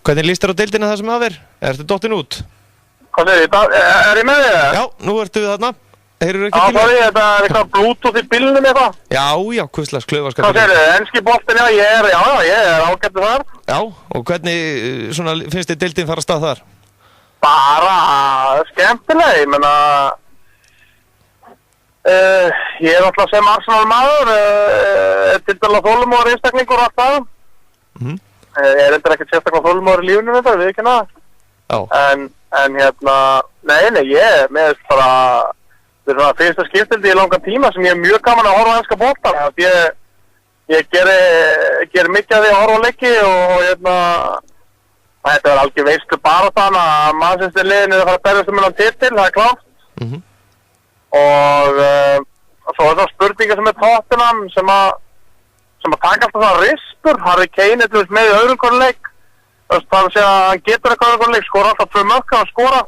Hvernig líst þér á deildina það sem af Ertu dottin út? Hvað segir þið? Ég með þig? Já, nú ertu við þarna. Heyrðu ekki til mig? Já, þetta eitthvað Bluetooth í bílnum eitthvað? Já, hvurslags klaufaskapur. Hvað segir þið? Enski boltinn, ég er ágættur þar. Já, og hvernig svona, finnst þið deildin fara af stað þar? Bara skemmtileg, ég meina ég alltaf sem Arsenal maður til dæla þolumóður einstaklingur og allt það. Ég endur ekkert sérstaklega þolumóður í lífinu þetta, við ekki naða. En nei, ég með bara þetta er svona fyrsta skiptildi í langan tíma sem ég mjög gaman að horfa á enska bolta. Ég geri mikið af því að horfa á leiki og þetta er algjör veislu bara þann að Manchester liðinu að fara að berjast um titil, það er klárt. Og svo er það spurningar sem er Tottenham sem að taka alltaf svona rispur. Harry Kane er með í öðrum korleik. Það er að segja að hann getur eitthvað öðrum korleik, skora alltaf 2 mörk að skora.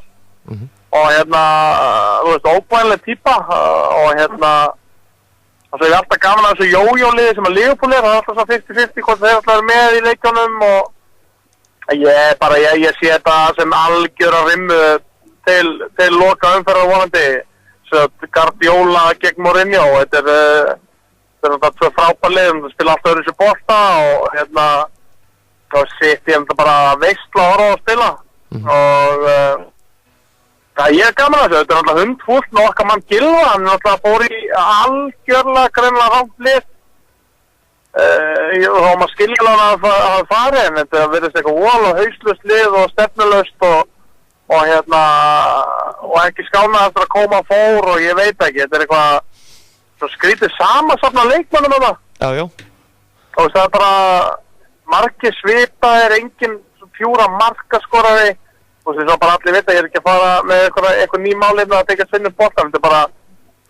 Og þú veist, óbænileg típa og svo er alltaf gaman að þessu jójóliði sem að Liverpool það er alltaf svona 50-50 hvort þeir alltaf eru með í leikjónum og ég sé þetta sem algjöra rimmu til loka umferðar vonandi svo Guardiola gegn Mourinho þetta er þetta 2 frábærlið það spila alltaf öðru sér bolta og þá sitt ég bara veistla að horfa að spila og ég er gaman að þessu, þetta er náttúrulega hundfúlt með okkar mann Gylfa, hann er náttúrulega fór í algjörlega greinlega rangt lið og maður skilja hann að það fari en þetta verðist eitthvað vol og hauslust lið og stefnulaust og ekki skána eftir að koma fór og ég veit ekki, þetta er eitthvað svo skrítið samansafna leikmannum að það. Já. Og það er bara margir svipaðir, engin pjúra markaskoraði og þess að bara allir vita, ég er ekki að fara með eitthvað ný málefni að tekja svinnum boltan, þetta er bara,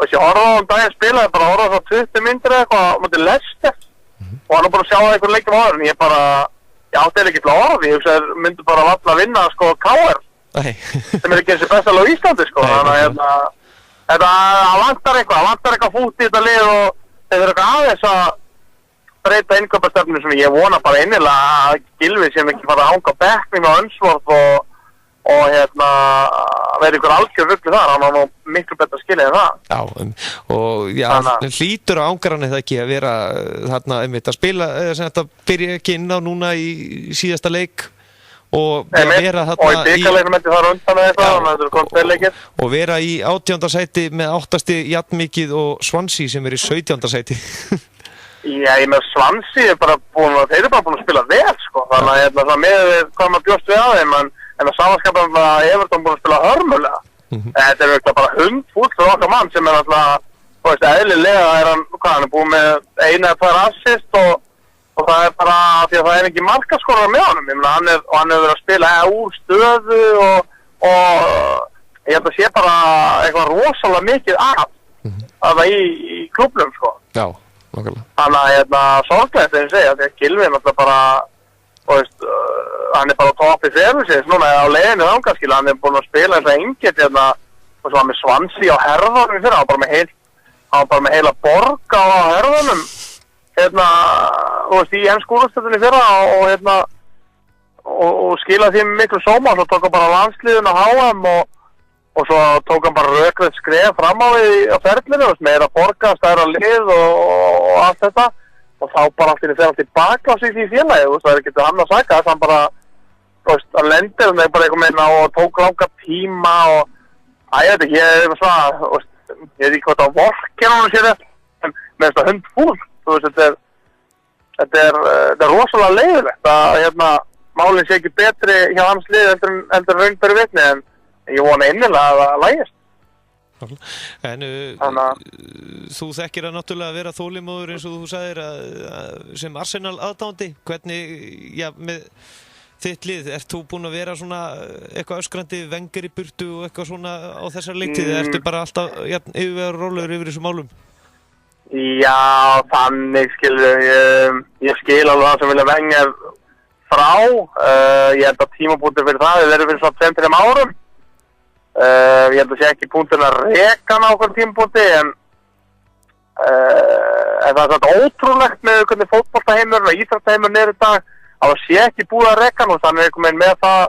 ég horfa á daginn spila, ég bara horfa á 20 myndir eitthvað á móti Leicester og hann er bara að sjá eitthvað leikjum áður en ég átti ekki til að orði, ég hugsa að myndi bara valla að vinna KR sem er ekki eins og bestal á Íslandi þannig að það vantar eitthvað fút í þetta lið og þeir eru eitthvað aðeins að breyta innkaupastefnu sem ég vona bara innilega að Gylfi sem ekki fara að hanga bekknum á Unsworth og verið ykkur algjör rugli þar, hann var nú miklu betra skilið en það. Já, og hlýtur á ángarann eða ekki að vera þarna einmitt að spila, eða sem þetta byrja ekki inn á núna í síðasta leik og vera þarna og í byggarleiknum eftir þar undan eða eitthvað, þannig að þetta er komið leikir. Og vera í 18. sæti með 8 stig jafnmikið og Swansea sem er í 17. sæti. Já, ég með Swansea þeir eru bara búin að spila vel, þannig að með hvað maður bjóst við að þeim, en að samanskapum að Everton búin að spila hörmulega. Þetta er auðvitað bara hundfúll fyrir okkar mann sem er alltaf, eðlilega er hann er búin með 1 eða 2 assist og það er bara því að það er ekki markaskorar með honum. Ég meina, hann hefur verið að spila úr stöðu og ég held að sé bara eitthvað rosalega mikið að það í klúbbnum, Já, nokkulega. Þannig að sorglegt þegar ég segja, því að Gylfi náttúrulega bara hann er bara toppið ferðisins núna á leiðinu þangaskil, hann er búin að spila eins og engill og svo var með Swansea á herðunum fyrir, hann var bara með heila borg á herðunum í ennskúrastöldinni fyrir og skilaði því miklu sóma og svo tók hann bara landsliðun á HM og svo tók hann bara rökrið skref fram á ferlinu, meira borga, stærra lið og allt þetta og þá bara allt í þeirra tilbaka á sig því félagi, það er ekki til hann að saka þess að hann bara, hann lendir hann bara eitthvað meina og tók langa tíma og, ég veit ekki, ég er svona, ég veit ekki hvað það vorkir hann sér eftir, en með þess að hundfúl, þetta er rosalega leiðilegt að, málinn sé ekki betri hjá hans lið heldur raun fyrir vitni, en ég vona innilega að það lægist. En þú þekkir að náttúrulega vera þolinmóður eins og þú sagðir sem Arsenal aðdáandi, hvernig með þitt lið, ert þú búin að vera svona eitthvað öskrandi Wenger í burtu og eitthvað svona á þessar leiktið, ertu bara alltaf yfirvegar rólegur yfir þessum málum? Já, þannig ég skil alveg það sem vilja Wenger frá, ég held að tímabúndir fyrir það, við verðum fyrir svona 2-3 árum. Ég held að sé ekki punktin að reka hann á okkur tímabúndi en það er þetta ótrúlegt með hvernig fótboltaheimurinn og íþróttaheimurinn er í dag að það sé ekki búið að reka nú, þannig einhvern veginn með það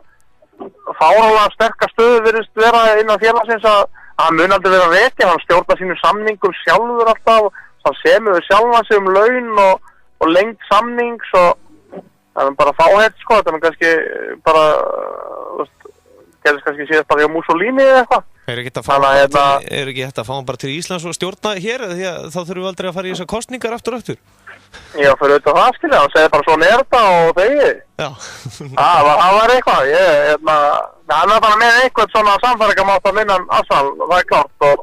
fáralega sterka stöðu virðist vera innan félagsins að hann mun aldrei vera að reka, hann stjórnar sínum samningum sjálfur alltaf, hann semur við sjálfan sig laun og lengt samnings og það bara fáhætt sko, þetta kannski bara gerðist kannski síðast bara hjá Mussolini eða eitthvað. Er ekki þetta að fá hann bara til Íslands og stjórna hér, því að þá þurfum við aldrei að fara í þessar kostningar aftur? Já, fyrir auðvitað það skilja, hann segði bara svona þetta og þegi. Já. Það var eitthvað, hann bara með eitthvað svona samfæringamátt að minna Arsenal, það er klárt og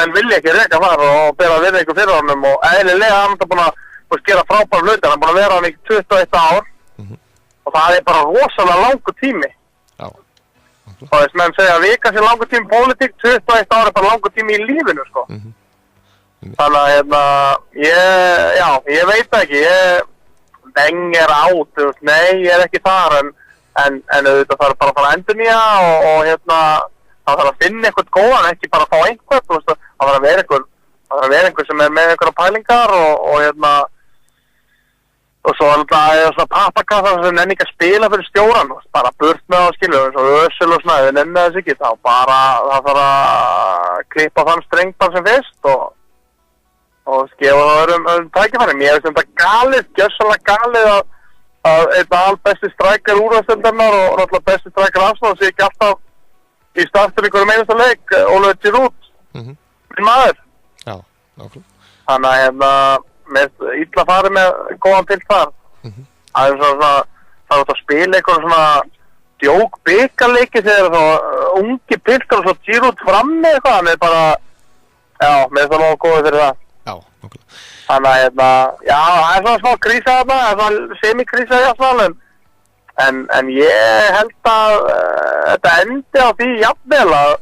menn vilja ekki reka þar og bera virðingu fyrir honum og eðlilega hann er búin að gera frábæra hluti, hann er búin að vera hann í 21 ár og það er bara rosalega langur tími. Já. Og þess menn segja að vika sér langur tími pólitík, 21 ár er bara langur tími í lífinu sko. Þannig að ég veit ekki, Wenger át, nei, ég er ekki þar en auðvitað þarf bara að fara að endurnýja og það þarf að finna eitthvað góðan, ekki bara að fá einhvern, það þarf að vera einhver sem er með einhverja pælingar og svo alltaf er svona pappakassar sem nenni ekki að spila fyrir stjóran, bara burt með það skilju, eins og Ösel og svona, þau nenni þess ekki, það þarf að klippa þann streng bara sem fyrst og gefa það öðrum tækifæri. Mér finnst þetta galið, gjörsamlega galið að einn albesti strækjar úrvalsdeildarinnar og náttúrulega besti strækjar Arsenal sé ekki alltaf í startur einhverjum einasta leik, Oliver Giroud, minn maður. Já, nákvæmlega. Þannig að með illa farið með góðan pilt þar. Það er svona, það er að spila einhverjum svona djók bikarleiki þegar það ungi piltar og svo Giroud frammi eitthvað, hann er bara, með það nógu góðið fyrir það. Já, nákvæmlega. Þannig að, það er svona smá krísa þarna, það er svona semikrísa í Arsenal, en ég held að þetta endi á því jafnvel að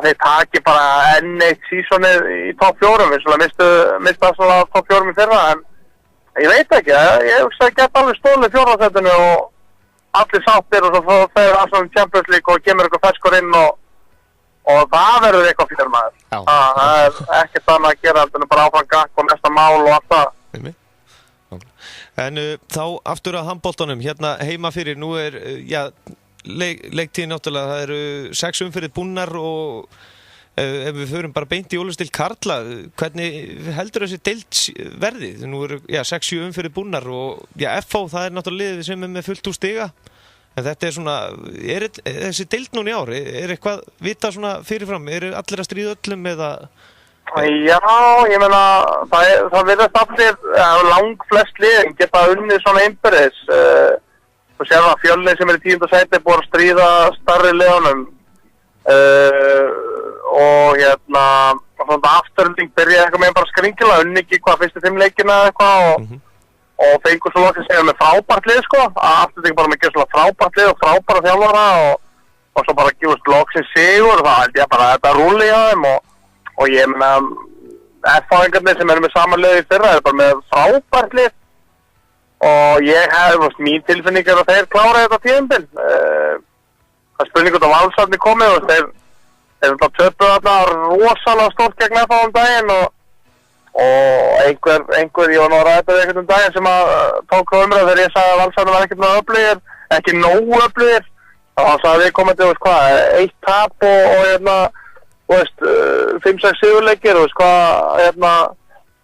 þeir taki bara enn eitt sísonið í topp 4, við mistu Arsenal á topp 4 í fyrra, en ég veit ekki, ég hugsa að geta alveg stólið 4. sætinu og allir sáttir og svo þegar Arsenal Champions League og kemur eitthvað ferskur inn og það verður eitthvað fyrir maður. Það er ekkert annað að gera, þetta er bara áfram gang og næsta mál og allt það. En þá aftur að handboltanum, hérna heima fyrir, nú er, leiktíð náttúrulega, það eru 6 umferðir búnar og ef við förum bara beint í úrvalsdeild karla, hvernig heldur þessi deild verðið? Nú eru 6-7 umferðir búnar og FH, það er náttúrulega liðið sem er með fullt úr stiga, en þetta er svona, þessi deild núna í ár, er eitthvað vita svona fyrirfram, eru allir að stríða öllum eða? Já, ég meina, það virðast allir, lang flest liðin geta unnið svona innbyrðis, og sér að Fjölnir sem er í 10. sæti búið að stríða starri liðunum og svona afturölding byrjaði eitthvað með bara skringilega, unni ekki hvað fyrstu 5 leikina eitthvað og fengur svo loksins segja með frábært lið sko, afturölding bara með ekki svona frábært lið og frábæra þjálfara og svo bara gefust loksins sigur og það held ég bara þetta rúli á þeim og ég meina erfáingarnir sem eru með saman lið í fyrra er bara með frábært lið og ég hef, mín tilfinning er að þeir klára þetta tíðumbil. Það er spurning út á valsarni komið og þeir töpuð þarna rosalega stórt gegn FH daginn og einhver, ég var nú að ræða þetta einhvern daginn sem að tók umræðu þegar ég sagði að valsarni var ekkert með öflugir, ekki nógu öflugir, þá sagði við komandi, hvað, 1 tap og 5-6 sigurleikir og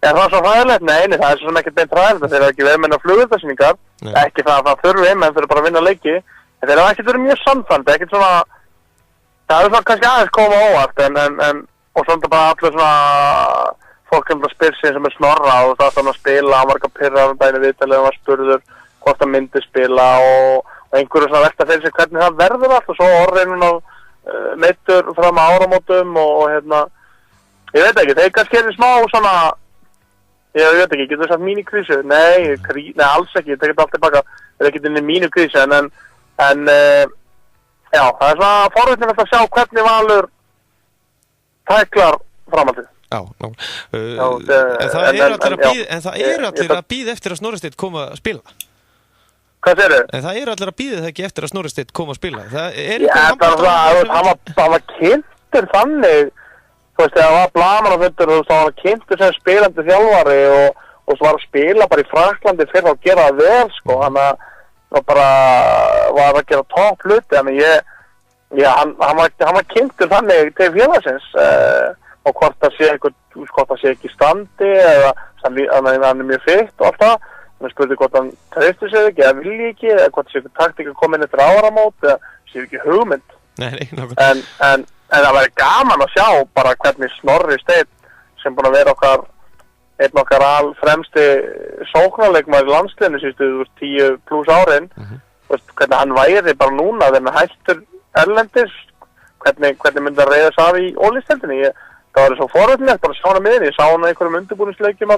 er það svo hræðilegt? Nei, það er svo sem ekkert beint hræðilegt, þeir eru ekki verið með flugvöldasýningar, ekki það að það þurfi, menn fyrir bara að vinna leiki, en þeir eru ekkert verið mjög samfandi, ekkert svona, það er svona kannski aðeins koma óvart, og svona bara allir svona, fólk að spyrja sig sem er Snorra og það þannig að spila, hann var ekki að pyrra á daginn í viðtalið, hann var spurður hvort hann myndi spila og einhverju svona velta fyrir sig hvernig það verður allt og svo orðinun á meittur fram á áramótum og ég veit ekki, þeir kannski er smá svona, ég veit ekki, getur þú sagt mínikrísu? Nei, alls ekki, ég tekit allt tilbaka, það er ekki inn í mínikrísu, en já, það er svona forvitnilegt að sjá hvernig Valur tæklar framhaldið. Já, en það eru allir að bíða eftir að Snorri Steinn koma að spila. Hvað segirðu? En það eru allir að bíða það ekki eftir að Snorri Steinn koma að spila. Hann var kynntur þannig, þú veist, þegar hann var blaman á fundur, þá var hann kynntur sem spilandi þjálfari og svo var að spila bara í Fraklandi fyrir að gera það vel, sko, hann bara var að gera topp hluti, þannig hann var kynntur þannig til félagsins, og hvort það sé ekki í standi, eða hann er mjög fitt og allt það, hann spurði hvort hann treysti sig ekki, eða vilji ekki, eða hvort sé ekki taktík að koma inn eftir áramót, eða sé ekki hugmynd. Nei, en það væri gaman að sjá bara hvernig Snorri Steinn, sem búin að vera einn okkar fremsti sóknarleikmaður í landsliðinu síðustu 10+ árin, hvernig hann væri bara núna þegar hann hættur erlendis, hvernig myndi að reiða sig af í ólistildinni. Það var svo forvöldinlegt bara að sjá hann að miðinni. Ég sá hann að einhverjum undirbúningsleikjum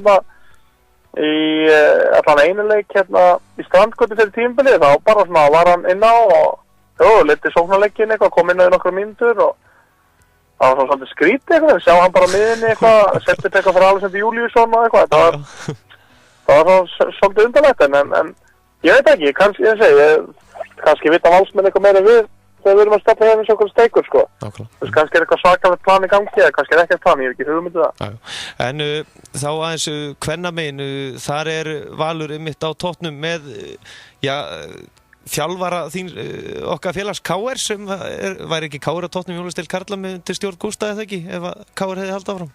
í allan einu leik í Strandgötu fyrir tímabilið, þá bara svona var hann inn á og liti sóknarleikin eitthvað, kom inn á nokkra mínútur og það var svona svolítið skrítið eitthvað, sjá hann bara miðinni eitthvað, setti eitthvað fyrir Alexander Júlíusson og eitthvað, það var svolítið undarlegt, en ég veit ekki, kannski vita valsmenn eitthvað meira við þegar við erum að stoppa hérna eins og okkur steikur, sko. Kannski eitthvað svakalegt plan í gangi, eða kannski ekkert plan, ég hef ekki hugmyndið það. En þá aðeins kvennamegin, þar Valur einmitt á toppnum með, þjálfara þín okkar félags KR, sem væri ekki KR á toppnum í Ólisteild karla til stjórn Gústa, eða ekki, ef KR hefði haldið áfram?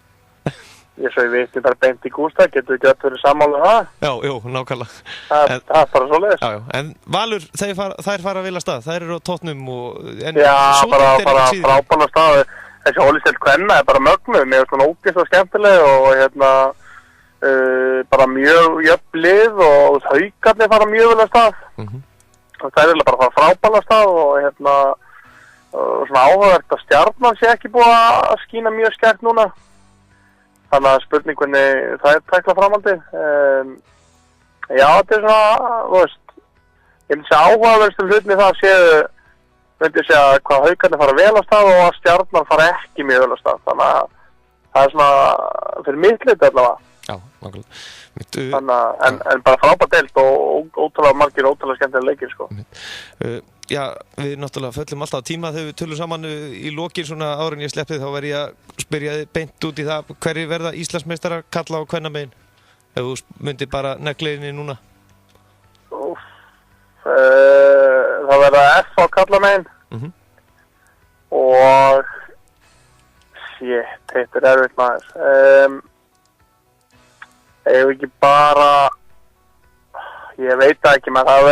Ég svo ég veit bara beint í Gústa, getur við gett verið sammála það? Já, nákvæmlega. Það er bara svo leiðis. En Valur, þær fara vel að stað, þær eru á toppnum og... Já, bara frábæla stað. Þessi Ólisteild kvenna bara mögnuð, mér svona ógeðslega skemmtileg og bara mjög jöfn lið og Haukarnir fara mjög vel að stað. Það bara fara frábæla stað og svona áhugavert að Stjarnan sé ekki búið að skína mjög skært núna. Þannig að spurning hvernig það tækla framhaldi. Já, þetta svona, þú veist, ég myndi segja áhugaverðstum hlutinni það myndi segja hvað Haukarnir fara vel á stað og að Stjarnan fara ekki mjög vel á stað. Þannig að það er svona fyrir mitt hlut allavega. Já, nákvæmlega. Þannig að, en bara frábært deild og ótrúlega margir, ótrúlega skemmtilega leikir, sko. Já, við náttúrulega föllum alltaf tíma þegar við tölum saman í lokin svona árin ég sleppið, þá verð ég að spyrja þið beint út í það hverju verða Íslandsmeistarar kalla á kvennamegin, ef þú myndir bara negleiðinni núna. Það verða F á kallamegin og þetta er erfitt maður. Ef ekki bara, ég veit það ekki, menn það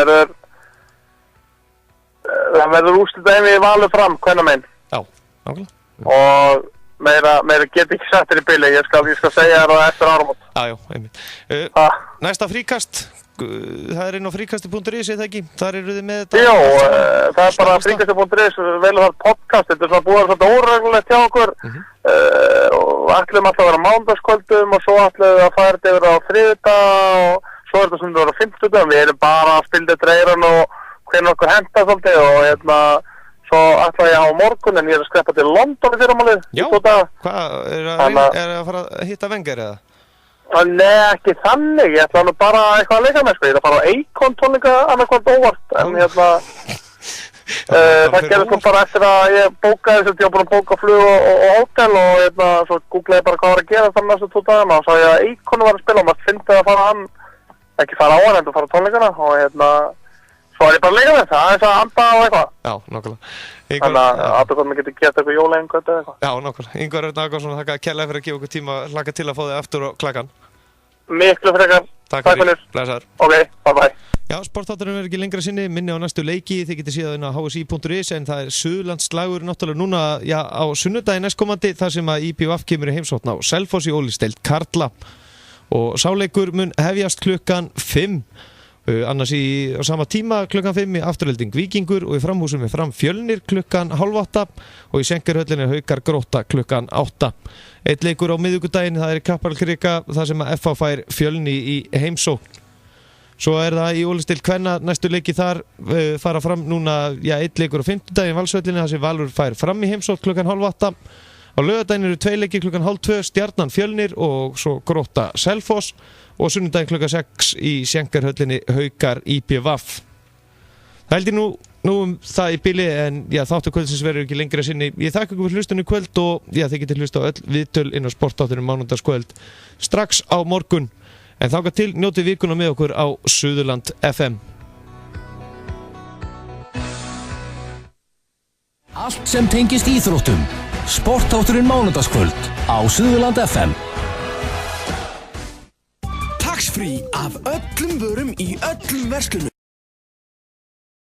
verður úrslitaðið við Valur fram, kvennamegin. Já, nákvæmlega. Og meira get ekki settir í bili, ég skal segja það eftir áramót. Já, einmitt. Næsta fríkast, það inn á fríkasti.is, eða ekki? Þar eru þið með þetta? Jó, það er bara fríkasti.is, velum það podcast, þetta er svona búið svona óreglulegt hjá okkur. Og ætlum alltaf að vera mánudagskvöldum og svo ætlum að fara þetta yfir á þriðjudag og svo þetta sem það vera á fimmtudag. Við erum bara að spila þetta reyran og hvernig okkur henta svolítið og svo ætla ég að hafa morgun en ég er að skreppa til London í fyrramálið. Já, hvað, er að fara að hitta Wenger eða? Nei, ekki þannig, ég ætla bara eitthvað að leika með, sko. Ég er að fara á Eikon tónleika annarkvæmt óvart, en það gerðist nú bara eftir að ég bókaði þess að ég var búin að bóka flug og hótel og svo googlaði bara hvað var að gera þannig næstu 2 dagana og sá ég að Eikon var að spila og maður fyndi að fara ekki fara á hann en að fara á tónleikana og svo er ég bara að leika með það, þess að anda og eitthvað. Já, nákvæmlega. Þannig að það getur gett eitthvað jólaengöld eða eitthvað. Já, nákvæmlega. Ingvar Örn Ákason, þakka kærlega fyrir að gefa okkur tíma, hlakka til að fá þig aftur á klakkan. Miklu frekar. Takk fyrir. Blessaður. Ok, bye. Já, sportátturinn verður ekki lengra sinni, minni á næstu leiki, þið getið séð inn á hsi.is en það Suðurlandsslagur náttúrulega núna á sunnudaginn næstkomandi þar sem að IPVF kemur í heimsókn á Selfoss í Ólisteild karla og sáleikur mun hefjast klukkan 5. Annars á sama tíma klukkan 5 í Afturhelding Víkingur og í Framhúsum er Fram Fjölnir klukkan 7:30 og í Senkerhöllinni Haukar Grótta klukkan 8. Eitt leikur á miðvikudaginn, það er í Kappalkrika þar sem að FH fær Fjölni í heimsókn. Svo er það í Ólisteild kvenna næstu leiki þar fara fram núna, eitt leikur á fimmtudaginn Valsvöllinni þar sem Valur fær Fram í heimsókn klukkan 7:30. Á laugardaginn eru 2 leikir klukkan 7:30 Stjarnan Fjölnir og svo Grótta Selfoss og sunnudaginn klukkan 6 í Senkerhöllinni Haukar IPVF. Það held ég nú það í bili en þáttur kvöldsins verður ekki lengra sinni. Ég þakka ykkur fyrir hlustun í kvöld og þið getið hlusta á öll viðtöl inn á sportáttunum mánudagskvöld strax á morgun. En þangað til njótið vikuna með okkur á Suðurland FM. Allt sem tengist íþróttum. Sportátturinn mánudagskvöld á Suðurland FM. Tax free af öllum vörum í öllum verslunum.